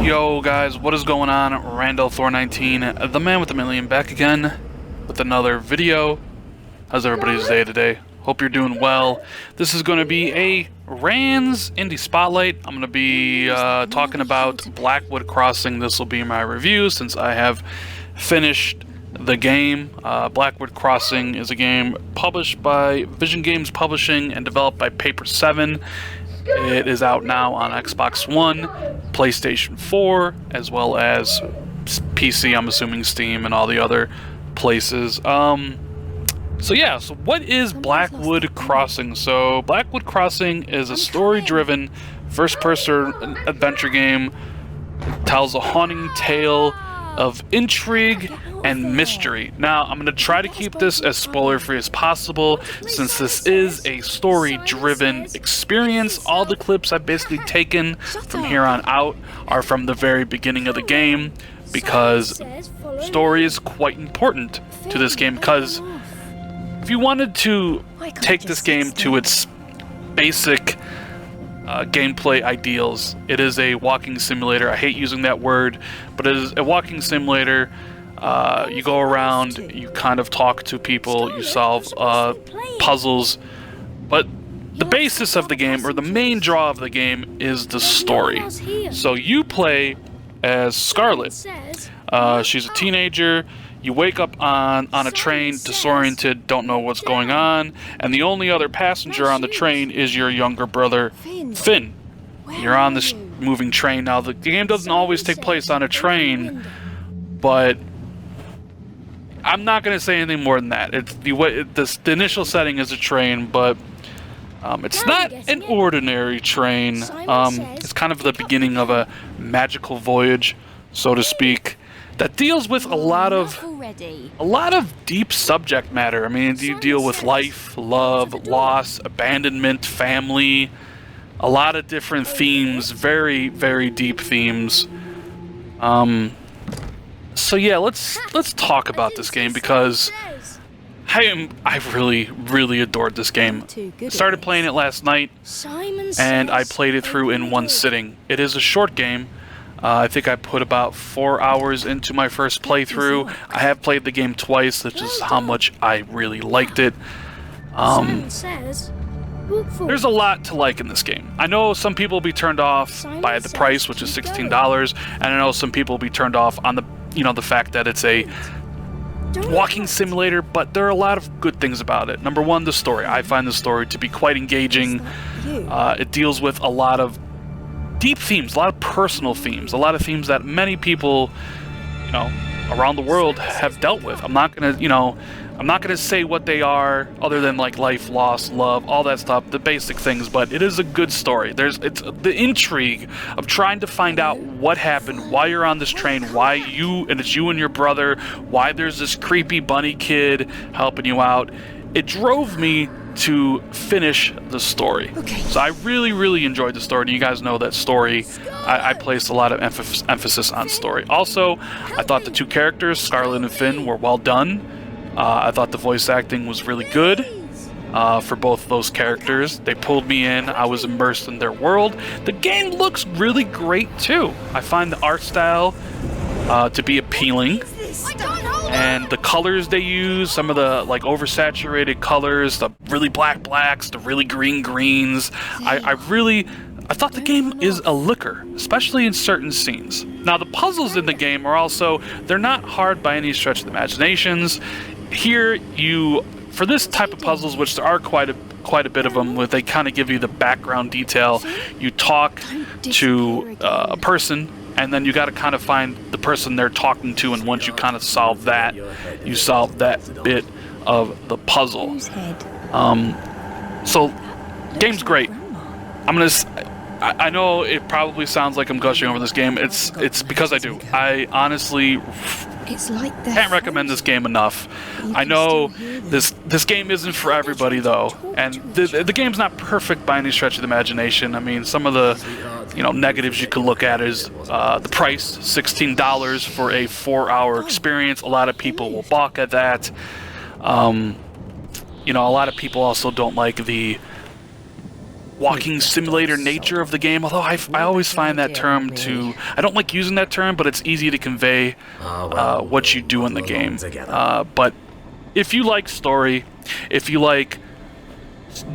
Yo guys, what is going on? Randall Thor 19, the man with a million, back again with another video. How's everybody's day today? Hope you're doing well. This is going to be a Rand's Indie Spotlight. I'm going to be talking about Blackwood Crossing. This will be my review since I have finished the game. Blackwood Crossing is a game published by Vision Games Publishing and developed by Paper 7. It is out now on Xbox One, PlayStation 4, as well as PC, I'm assuming Steam, and all the other places. So what is Blackwood Crossing? So Blackwood Crossing is a story-driven, first-person adventure game. It tells a haunting tale of intrigue and mystery. Now, I'm going to try to keep this as spoiler-free as possible, since this is a story-driven experience. All the clips I've basically taken from here on out are from the very beginning of the game, because story is quite important to this game, because if you wanted to take this game to its basic gameplay ideals, it is a walking simulator. I hate using that word, but it is a walking simulator. You go around, you kind of talk to people, you solve puzzles, but the basis of the game, or the main draw of the game, is the story. So you play as Scarlett. She's a teenager. You wake up on a train, disoriented, don't know what's going on, and the only other passenger on the train is your younger brother, Finn. You're on this moving train. Now, the game doesn't always take place on a train, but I'm not going to say anything more than that. It's the initial setting is a train, but it's not an ordinary train. It's kind of the beginning of a magical voyage, so to speak, that deals with a lot of deep subject matter. I mean, you deal with life, love, loss, abandonment, family, a lot of different themes, very, very deep themes. So yeah, let's talk about this game, because I really adored this game. Started playing it last night, and I played it through in one sitting. It is a short game. I think I put about 4 hours into my first playthrough. I have played the game twice, which is how much I really liked it. There's a lot to like in this game. I know some people will be turned off by the price, which is $16, and I know some people will be turned off on the fact that it's a walking simulator, but there are a lot of good things about it. Number one, the story. I find the story to be quite engaging. It deals with a lot of deep themes, a lot of personal themes, a lot of themes that many people, around the world have dealt with. I'm not gonna say what they are, other than like life, loss, love, all that stuff, the basic things. But it is a good story. It's the intrigue of trying to find out what happened, why you're on this train, it's you and your brother, why there's this creepy bunny kid helping you out. It drove me to finish the story. So I really enjoyed the story. And you guys know that story, I placed a lot of emphasis on story. Also, I thought the two characters, Scarlett and Finn, were well done. I thought the voice acting was really good for both those characters. They pulled me in. I was immersed in their world. The game looks really great too. I find the art style to be appealing. And the colors they use, some of the oversaturated colors, the really blacks, the really greens. I thought the game is a licker, especially in certain scenes. Now, the puzzles in the game are they're not hard by any stretch of the imaginations. Here, for this type of puzzles, which there are quite a bit of them, where they kind of give you the background detail, you talk to a person, and then you got to kind of find the person they're talking to, and once you kind of solve that, you solve that bit of the puzzle. So, game's great. I know it probably sounds like I'm gushing over this game. It's because I do. I honestly can't recommend this game enough. I know this game isn't for everybody though, and the game's not perfect by any stretch of the imagination. I mean, some of the negatives you could look at is the price, $16 for a 4-hour experience. A lot of people will balk at that. A lot of people also don't like the walking simulator nature of the game, although I always find that term to... I don't like using that term, but it's easy to convey what you do in the game. But if you like story, if you like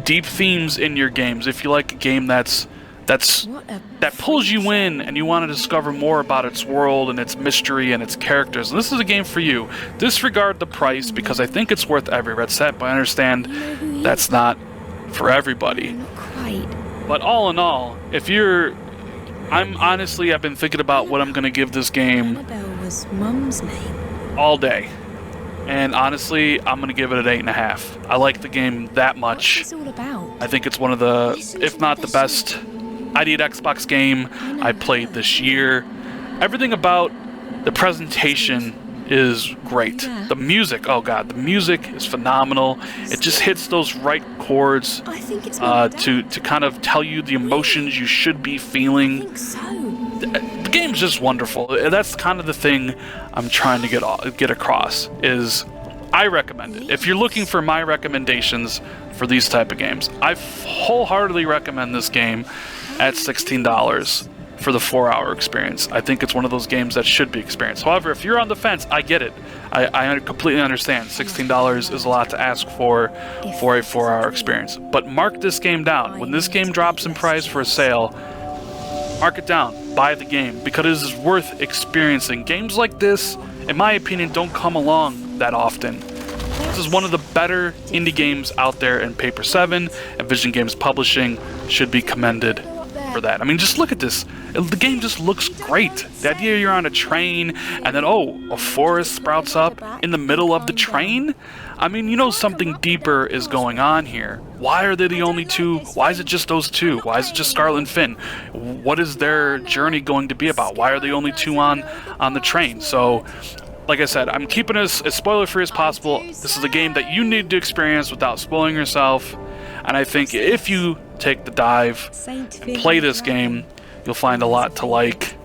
deep themes in your games, if you like a game that pulls you in and you want to discover more about its world and its mystery and its characters, and this is a game for you. Disregard the price, because I think it's worth every red cent, but I understand that's not for everybody. But all in all, if you're... I've been thinking about what I'm going to give this game all day. And honestly, I'm going to give it an 8.5. I like the game that much. I think it's one of the, if not the best ID at Xbox game I played this year. Everything about the presentation is great. The music, oh god, the music is phenomenal. It just hits those right chords to kind of tell you the emotions you should be feeling. The game's just wonderful. That's kind of the thing I'm trying to get across, is I recommend it. If you're looking for my recommendations for these type of games, I wholeheartedly recommend this game at $16 for the 4-hour experience. I think it's one of those games that should be experienced. However, if you're on the fence, I get it. I completely understand. $16 is a lot to ask for a 4-hour experience. But mark this game down. When this game drops in price for a sale, mark it down. Buy the game, because it is worth experiencing. Games like this, in my opinion, don't come along that often. This is one of the better indie games out there, and Paper 7 and Vision Games Publishing should be commended for that. I mean, just look at this. The game just looks great. The idea you're on a train, and then, oh, a forest sprouts up in the middle of the train? I mean, you know something deeper is going on here. Why are they the only two? Why is it just those two? Why is it just Scarlett and Finn? What is their journey going to be about? Why are they only two on the train? So, like I said, I'm keeping this as spoiler-free as possible. This is a game that you need to experience without spoiling yourself. And I think if you take the dive and play this game, you'll find a lot to like.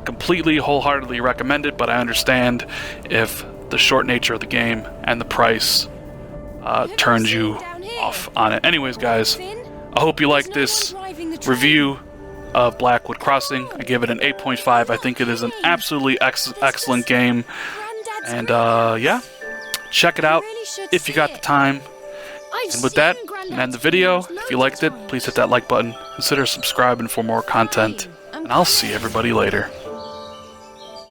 Completely, wholeheartedly recommend it, but I understand if the short nature of the game and the price turns you off on it. Anyways, guys, I hope you like this review of Blackwood Crossing. I give it an 8.5. I think it is an absolutely excellent game. And yeah, check it out if you got the time. And with that, end the video. If you liked it, please hit that like button. Consider subscribing for more content. And I'll see everybody later.